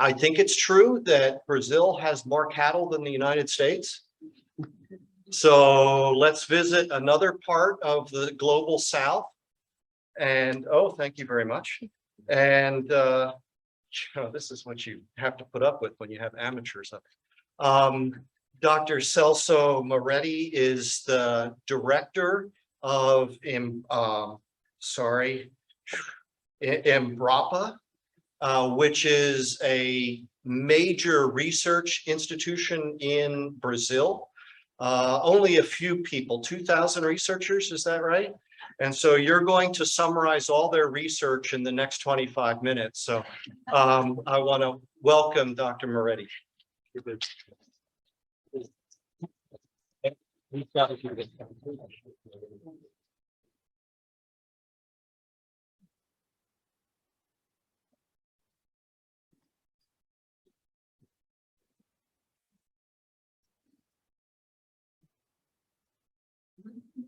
I think it's true that Brazil has more cattle than the United States. So let's visit another part of the global South. And, oh, thank you very much. And this is what you have to put up with when you have amateurs up. Dr. Celso Moretti is the director of Embrapa, which is a major research institution in Brazil. Only a few people, 2,000 researchers, is that right? And so you're going to summarize all their research in the next 25 minutes. So I want to welcome Dr. Moretti.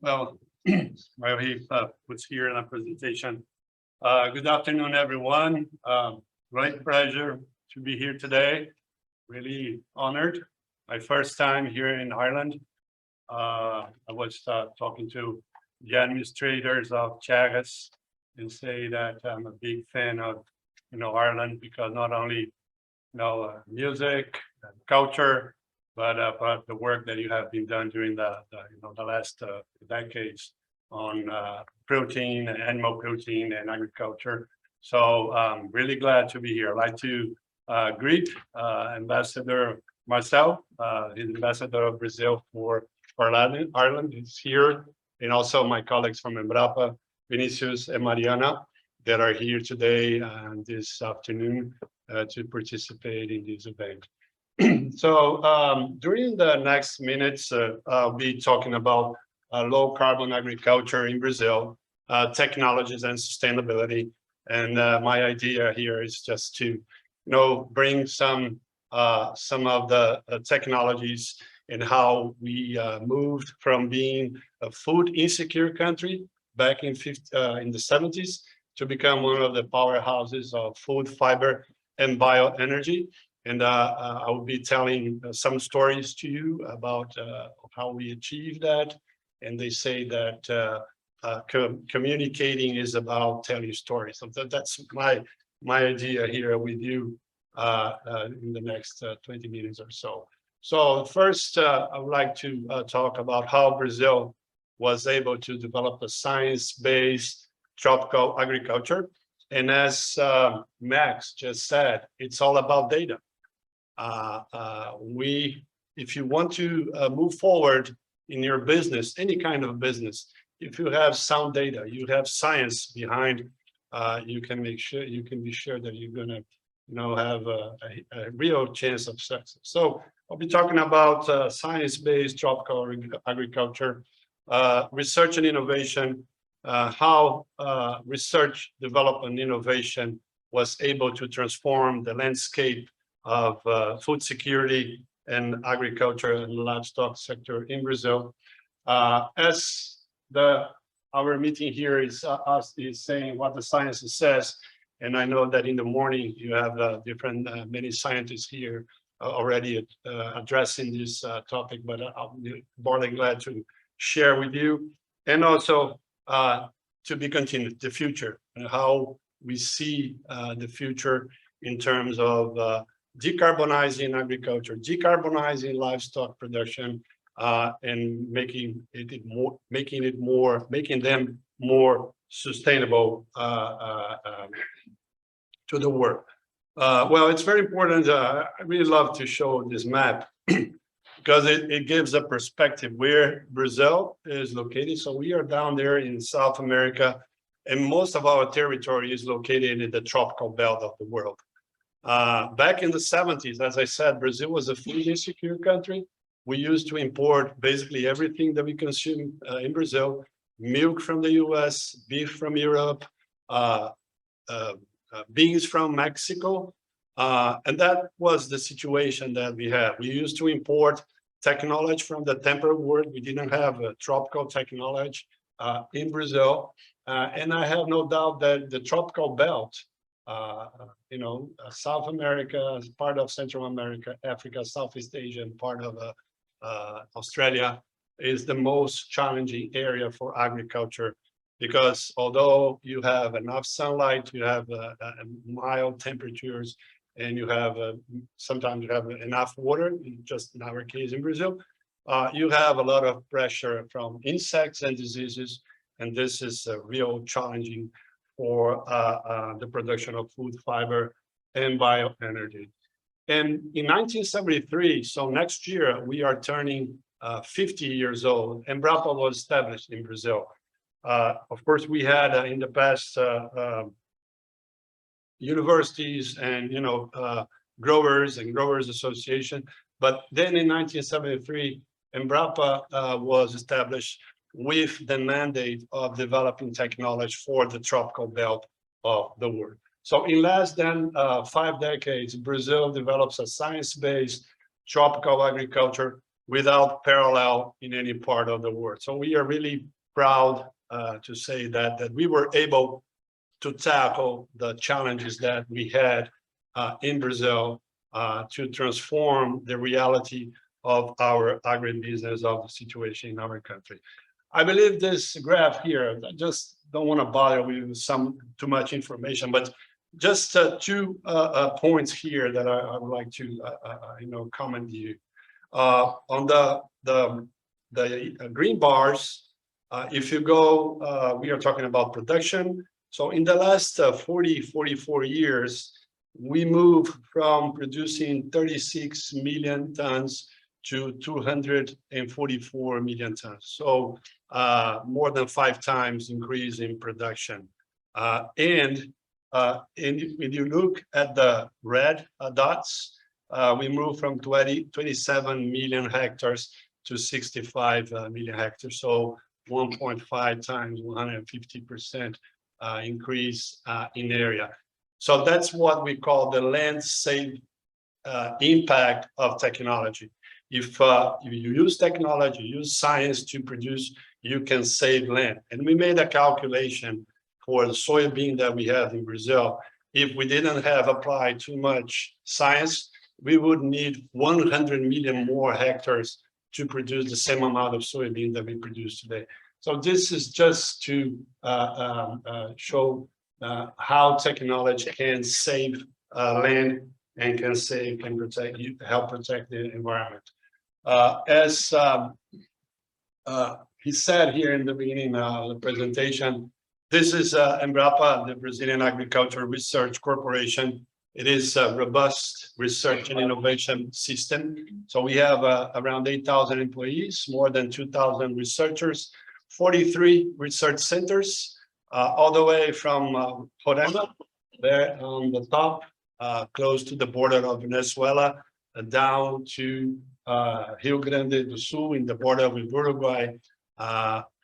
Well, while he puts here in a presentation. Good afternoon, everyone. Great pleasure to be here today. Really honored. My first time here in Ireland. I was talking to the administrators of Teagasc and say that I'm a big fan of Ireland, because not only music and culture, but the work that you have been done during the last decades on protein and animal protein and agriculture. So I'm really glad to be here. I'd like to greet Ambassador Marcel, the Ambassador of Brazil for Ireland is here, and also my colleagues from Embrapa, Vinicius and Mariana, that are here today and this afternoon to participate in this event. So during the next minutes, I'll be talking about low carbon agriculture in Brazil, technologies and sustainability. And my idea here is just to bring some of the technologies and how we moved from being a food insecure country back in the 70s to become one of the powerhouses of food, fiber, and bioenergy. And I will be telling some stories to you about how we achieved that. And they say that communicating is about telling stories. So that's my idea here with you in the next 20 minutes or so. So first, I would like to talk about how Brazil was able to develop a science-based tropical agriculture. And as Max just said, it's all about data. If you want to move forward in your business, any kind of business, if you have sound data, you have science behind, you can be sure that you're going to have a real chance of success. So I'll be talking about science-based tropical agriculture, research and innovation, how research, development, and innovation was able to transform the landscape of food security and agriculture and livestock sector in Brazil. As our meeting here is saying what the science says, and I know that in the morning you have many scientists here already addressing this topic, but I'll be more than glad to share with you, and also to be continued, the future, and how we see the future in terms of decarbonizing agriculture, decarbonizing livestock production, and making them more sustainable to the world. Well, it's very important. I really love to show this map because it gives a perspective where Brazil is located. So we are down there in South America, and most of our territory is located in the tropical belt of the world. Back in the 70s, as I said, Brazil was a food insecure country. We used to import basically everything that we consume in Brazil: milk from the US, beef from Europe, beans from Mexico. And that was the situation that we had. We used to import technology from the temperate world. We didn't have a tropical technology in Brazil. And I have no doubt that the tropical belt South America, part of Central America, Africa, Southeast Asia, and part of Australia is the most challenging area for agriculture, because although you have enough sunlight, you have mild temperatures, and you have sometimes you have enough water, just in our case in Brazil, you have a lot of pressure from insects and diseases, and this is real challenging for the production of food, fiber, and bioenergy. And in 1973, so next year, we are turning 50 years old, and Embrapa was established in Brazil. Of course, we had in the past universities and growers and growers association, but then in 1973, Embrapa was established with the mandate of developing technology for the tropical belt of the world. So in less than 5 decades, Brazil develops a science-based tropical agriculture without parallel in any part of the world. So we are really proud to say that we were able to tackle the challenges that we had in Brazil to transform the reality of our agribusiness, of the situation in our country. I believe this graph here, I just don't want to bother with too much information, but just 2 points here that I would like to comment to you. On the green bars, if you go, we are talking about production. So in the last 44 years, we moved from producing 36 million tons to 244 million tons. So more than 5 times increase in production. And if you look at the red dots, we moved from 27 million hectares to 65 million hectares. So 1.5 times, 150% increase in area. So that's what we call the land save impact of technology. If you use technology, use science to produce, you can save land. And we made a calculation for the soybean that we have in Brazil. If we didn't have applied too much science, we would need 100 million more hectares to produce the same amount of soybean that we produce today. So this is just to show how technology can save land and can protect, help protect the environment. As he said here in the beginning of the presentation, this is Embrapa, the Brazilian Agricultural Research Corporation. It is a robust research and innovation system. So we have around 8,000 employees, more than 2,000 researchers, 43 research centers, all the way from Roraima, there on the top, close to the border of Venezuela, down to Rio Grande do Sul in the border with Uruguay.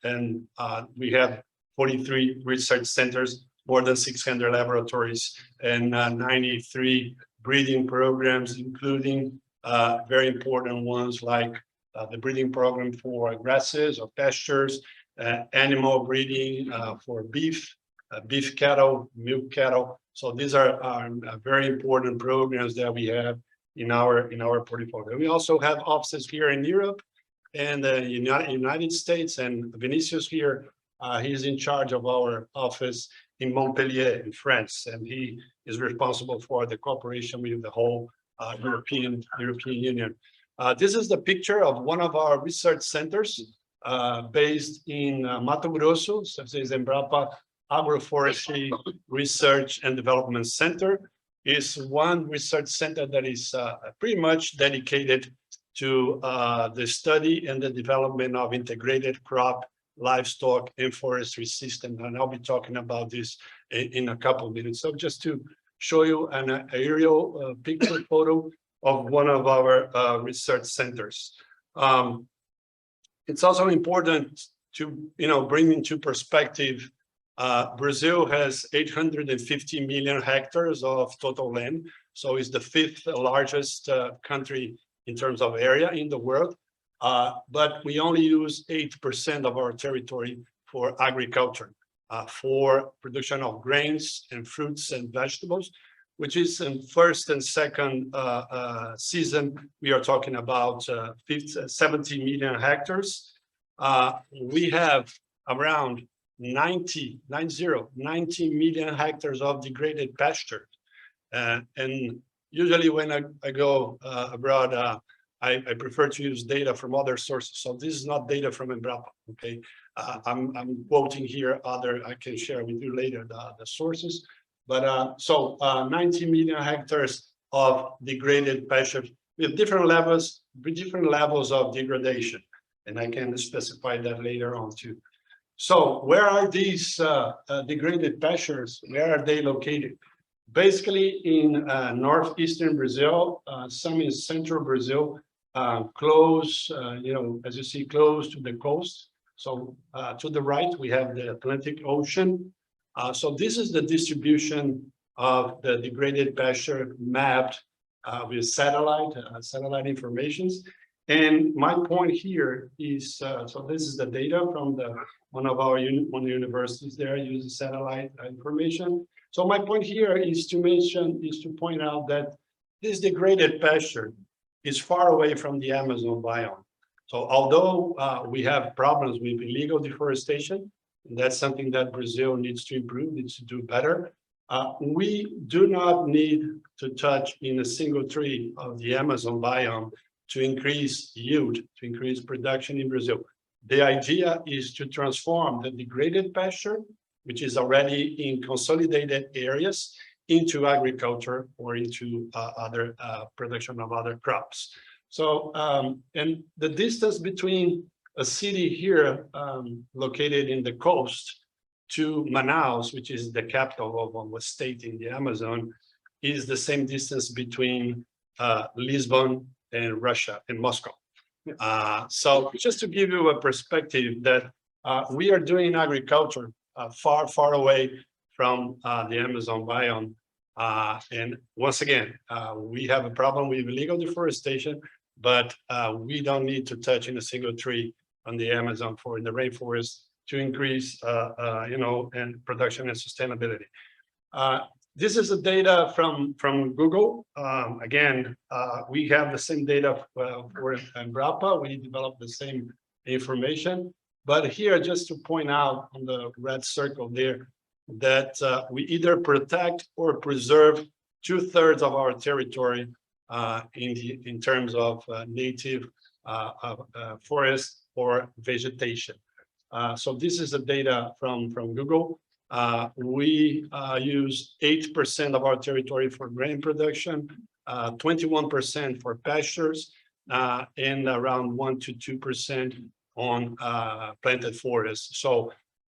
And we have 43 research centers, more than 600 laboratories, and 93 breeding programs, including very important ones like the breeding program for grasses or pastures, animal breeding for beef cattle, milk cattle. So these are very important programs that we have in our portfolio. We also have offices here in Europe and the United States, and Vinicius here, he's in charge of our office in Montpellier in France, and he is responsible for the cooperation with the whole European Union. This is the picture of one of our research centers based in Mato Grosso. So it says Embrapa Agroforestry Research and Development Center. Is one research center that is pretty much dedicated to the study and the development of integrated crop, livestock, and forestry system. And I'll be talking about this in a couple of minutes. So just to show you an aerial picture photo of one of our research centers. It's also important to bring into perspective, Brazil has 850 million hectares of total land. So it's the 5th largest country in terms of area in the world. But we only use 8% of our territory for agriculture. for production of grains and fruits and vegetables, which is in first and second season. We are talking about 70 million hectares. We have around 90 million hectares of degraded pasture. And usually when I go abroad, I prefer to use data from other sources. So this is not data from Embrapa, okay? I'm quoting here I can share with you later the sources. But 90 million hectares of degraded pasture with different levels of degradation. And I can specify that later on too. So where are these degraded pastures? Where are they located? Basically in northeastern Brazil, some in central Brazil, close, as you see, close to the coast. So to the right, we have the Atlantic Ocean. So this is the distribution of the degraded pasture mapped with satellite informations. And my point here is, so this is the data from one of our universities there uses satellite information. So my point here is to point out that this degraded pasture is far away from the Amazon biome. So although we have problems with illegal deforestation, and that's something that Brazil needs to improve, needs to do better, we do not need to touch in a single tree of the Amazon biome to increase yield, to increase production in Brazil. The idea is to transform the degraded pasture, which is already in consolidated areas, into agriculture or into other production of other crops. So, and the distance between a city here located in the coast to Manaus, which is the capital of a state in the Amazon, is the same distance between Lisbon and Russia and Moscow. So just to give you a perspective that we are doing agriculture far, far away from the Amazon biome. And once again, we have a problem with illegal deforestation, but we don't need to touch in a single tree on the Amazon in the rainforest to increase, and production and sustainability. This is the data from Google. Again, we have the same data for Embrapa. We developed the same information. But here, just to point out on the red circle there, that we either protect or preserve 2/3 of our territory in terms of native forest or vegetation. So this is the data from Google. We use 8% of our territory for grain production, 21% for pastures, and around 1 to 2% on planted forests. So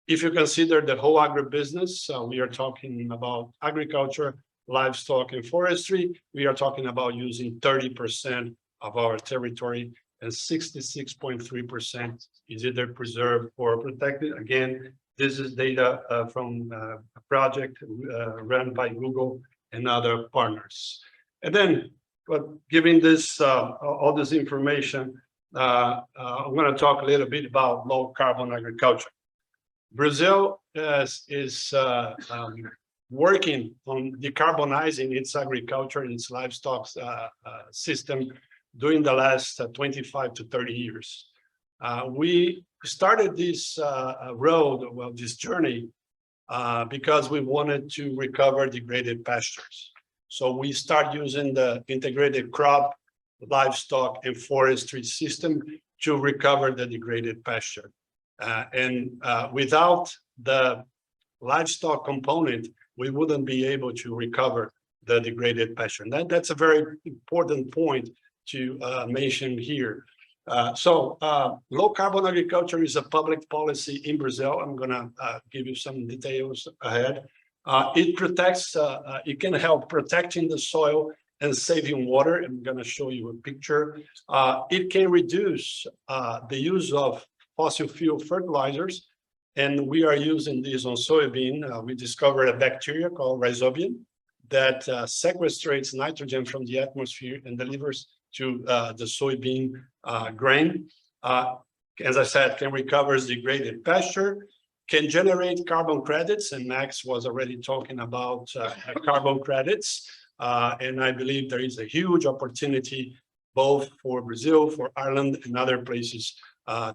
if you consider the whole agribusiness, we are talking about agriculture, livestock, and forestry. We are talking about using 30% of our territory, and 66.3% is either preserved or protected. Again, this is data from a project run by Google and other partners. And then, but given this all this information, I'm going to talk a little bit about low carbon agriculture. Brazil is working on decarbonizing its agriculture and its livestock system during the last 25 to 30 years. We started this this journey because we wanted to recover degraded pastures. So we start using the integrated crop, livestock, and forestry system to recover the degraded pasture. Without the livestock component, we wouldn't be able to recover the degraded pasture. And that's a very important point to mention here. Low carbon agriculture is a public policy in Brazil. I'm going to give you some details ahead. It protects, it can help protecting the soil and saving water. I'm going to show you a picture. It can reduce the use of fossil fuel fertilizers, and we are using this on soybean. We discovered a bacteria called rhizobium that sequestrates nitrogen from the atmosphere and delivers to the soybean grain. As I said, can recover degraded pasture. can generate carbon credits, and Max was already talking about carbon credits. And I believe there is a huge opportunity both for Brazil, for Ireland, and other places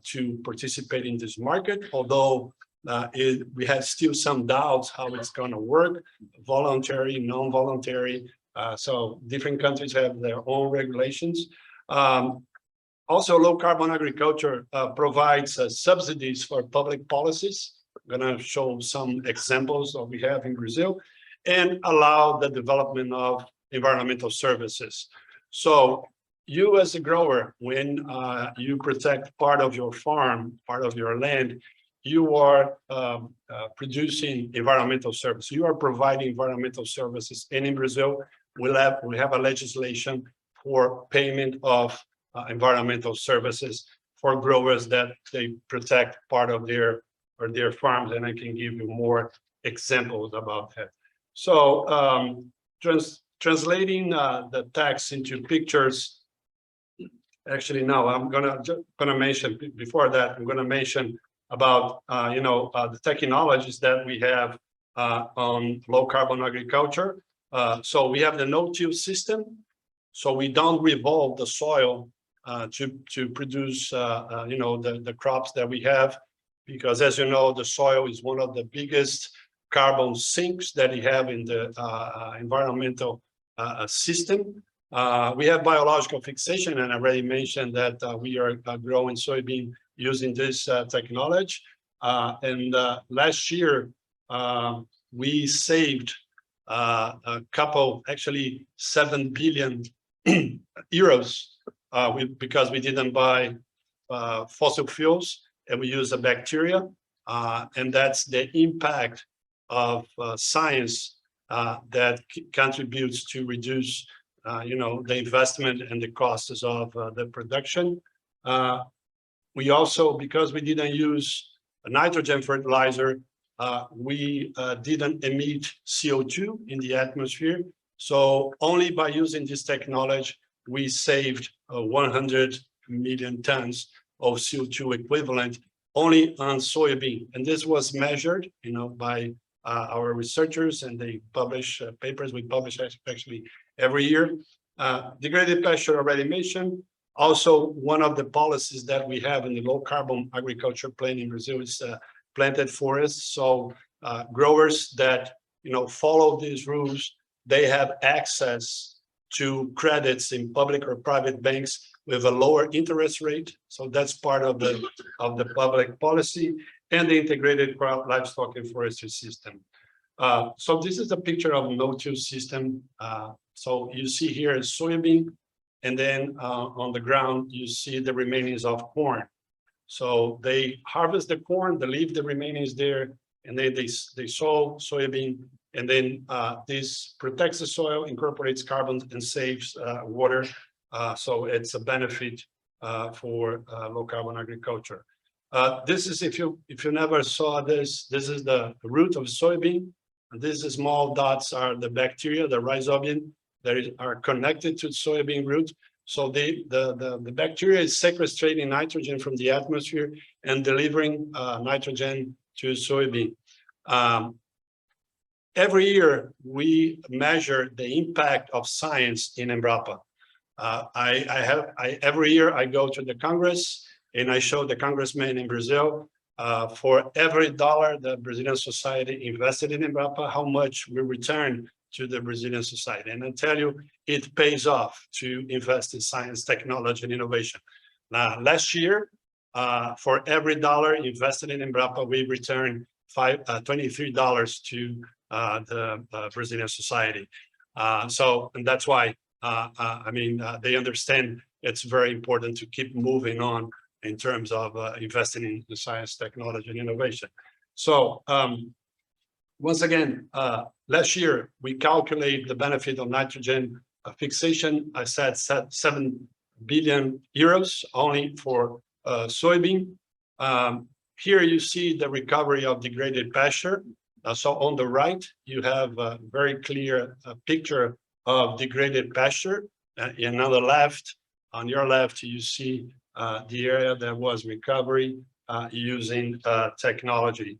to participate in this market, although we have still some doubts how it's going to work, voluntary, non-voluntary. So different countries have their own regulations. Also, low carbon agriculture provides subsidies for public policies. I'm going to show some examples that we have in Brazil, and allow the development of environmental services. So you as a grower, when you protect part of your farm, part of your land, you are producing environmental service. You are providing environmental services. And in Brazil, we have a legislation for payment of environmental services for growers that they protect part of their farms. And I can give you more examples about that. So translating the text into pictures. Actually, no, I'm gonna mention before that. I'm gonna mention about the technologies that we have on low carbon agriculture. So we have the no-till system. So we don't revolve the soil to produce the crops that we have, because as you know, the soil is one of the biggest carbon sinks that we have in the environmental system. We have biological fixation, and I already mentioned that we are growing soybean using this technology. And last year, we saved a couple, actually 7 billion euros because we didn't buy fossil fuels, and we use a bacteria. And that's the impact of science that contributes to reduce the investment and the costs of the production. We also, because we didn't use a nitrogen fertilizer, we didn't emit CO2 in the atmosphere. So only by using this technology, we saved 100 million tons of CO2 equivalent only on soybean. And this was measured, by our researchers, and they publish papers. We publish actually every year. Degraded pasture already mentioned. Also, one of the policies that we have in the low carbon agriculture plan in Brazil is planted forests. So growers that follow these rules, they have access to credits in public or private banks with a lower interest rate. So that's part of the public policy, and the integrated crop, livestock, and forestry system. So this is a picture of a no-till system. So you see here is soybean, and then on the ground, you see the remainings of corn. So they harvest the corn, they leave the remainings there, and then they sow soybean, and then this protects the soil, incorporates carbon, and saves water. So it's a benefit for low carbon agriculture. This is, if you never saw this, this is the root of soybean. And these small dots are the bacteria, the rhizobium, that are connected to soybean root. So the bacteria is sequestrating nitrogen from the atmosphere and delivering nitrogen to soybean. Every year, we measure the impact of science in Embrapa. Every year I go to the Congress and I show the congressman in Brazil for every dollar the Brazilian society invested in Embrapa, how much we return to the Brazilian society. And I tell you, it pays off to invest in science, technology, and innovation. Last year, for every dollar invested in Embrapa, we returned $23 to the Brazilian society. And that's why, they understand it's very important to keep moving on in terms of investing in the science, technology, and innovation. So once again, last year, we calculate the benefit of nitrogen fixation. I said 7 billion euros only for soybean. Here you see the recovery of degraded pasture. So on the right, you have a very clear picture of degraded pasture. And on your left, you see the area that was recovery using technology.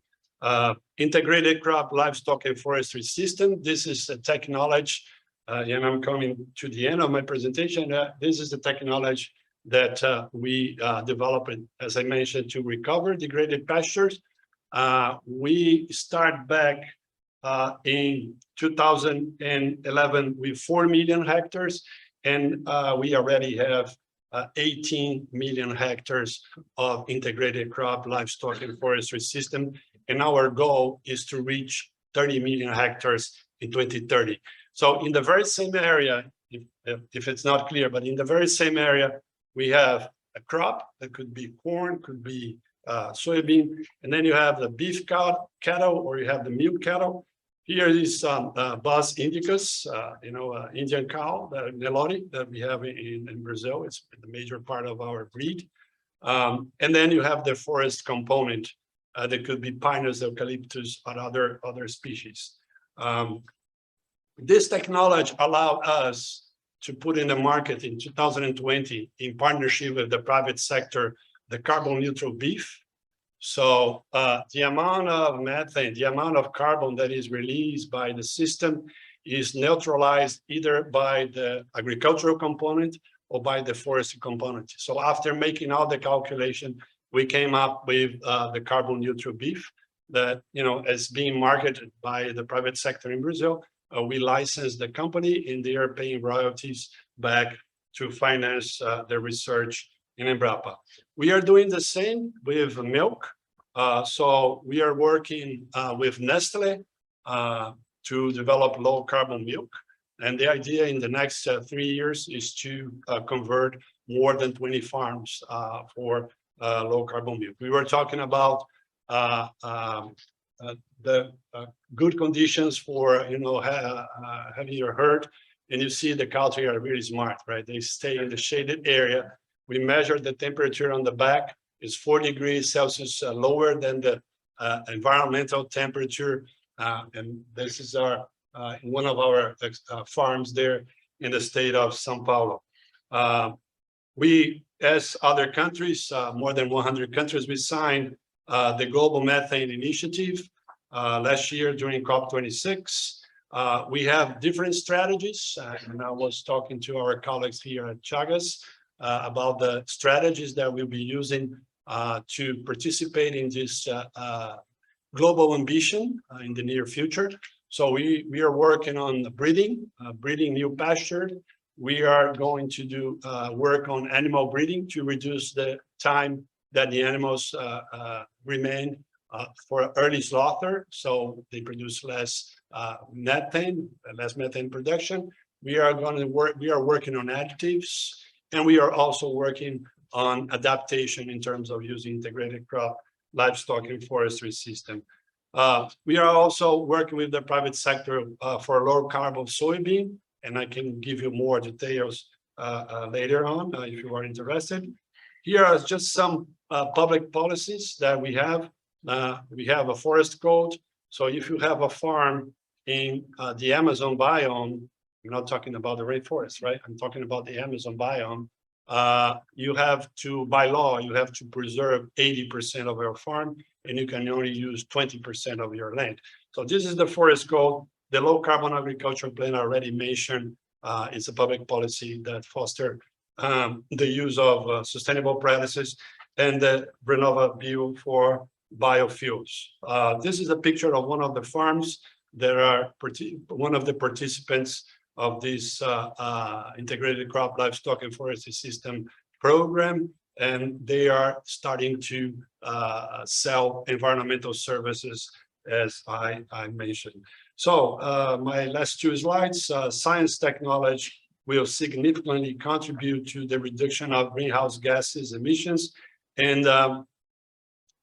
Integrated crop, livestock, and forestry system. This is a technology, and I'm coming to the end of my presentation. This is the technology that we developed, as I mentioned, to recover degraded pastures. We start back in 2011 with 4 million hectares, and we already have 18 million hectares of integrated crop, livestock, and forestry system. And our goal is to reach 30 million hectares in 2030. So in the very same area, if it's not clear, but in the very same area, we have a crop that could be corn, could be soybean, and then you have the beef cattle, or you have the milk cattle. Here is Bos indicus, Indian cow, the Nelore that we have in Brazil. It's the major part of our breed. And then you have the forest component. That could be pinus, eucalyptus, or other species. This technology allowed us to put in the market in 2020, in partnership with the private sector, the carbon neutral beef. So the amount of methane, the amount of carbon that is released by the system is neutralized either by the agricultural component or by the forestry component. So after making all the calculation, we came up with the carbon neutral beef that, is being marketed by the private sector in Brazil. We licensed the company, and they are paying royalties back to finance the research in Embrapa. We are doing the same with milk. So we are working with Nestle to develop low carbon milk. And the idea in the next 3 years is to convert more than 20 farms for low carbon milk. We were talking about the good conditions for having your herd, and you see the cows here are really smart, right? They stay in the shaded area. We measure the temperature on the back is 4 degrees Celsius lower than the environmental temperature, and this is our one of our farms there in the state of São Paulo. We, as other countries, more than 100 countries, we signed the Global Methane Initiative last year during COP26. We have different strategies, and I was talking to our colleagues here at Teagasc about the strategies that we'll be using to participate in this global ambition in the near future. So we are working on breeding new pasture. We are going to do work on animal breeding to reduce the time that the animals remain for early slaughter, so they produce less methane production. We are working on additives, and we are also working on adaptation in terms of using integrated crop, livestock, and forestry system. We are also working with the private sector for low carbon soybean, and I can give you more details later on if you are interested. Here are just some public policies that we have. We have a forest code. So if you have a farm in the Amazon biome, I'm not talking about the rainforest, right? I'm talking about the Amazon biome. You have to, by law, you have to preserve 80% of your farm, and you can only use 20% of your land. So this is the forest code. The low carbon agriculture plan I already mentioned is a public policy that fosters the use of sustainable practices, and the Renova bill for biofuels. This is a picture of one of the farms that are one of the participants of this integrated crop, livestock, and forestry system program, and they are starting to sell environmental services, as I mentioned. So my last 2 slides, science technology will significantly contribute to the reduction of greenhouse gases emissions, and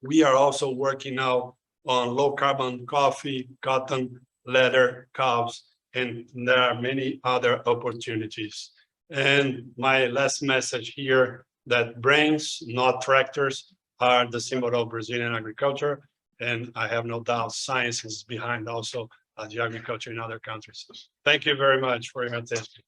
we are also working now on low carbon coffee, cotton, leather, cows, and there are many other opportunities. And my last message here, that brains, not tractors, are the symbol of Brazilian agriculture. And I have no doubt science is behind also the agriculture in other countries. Thank you very much for your attention.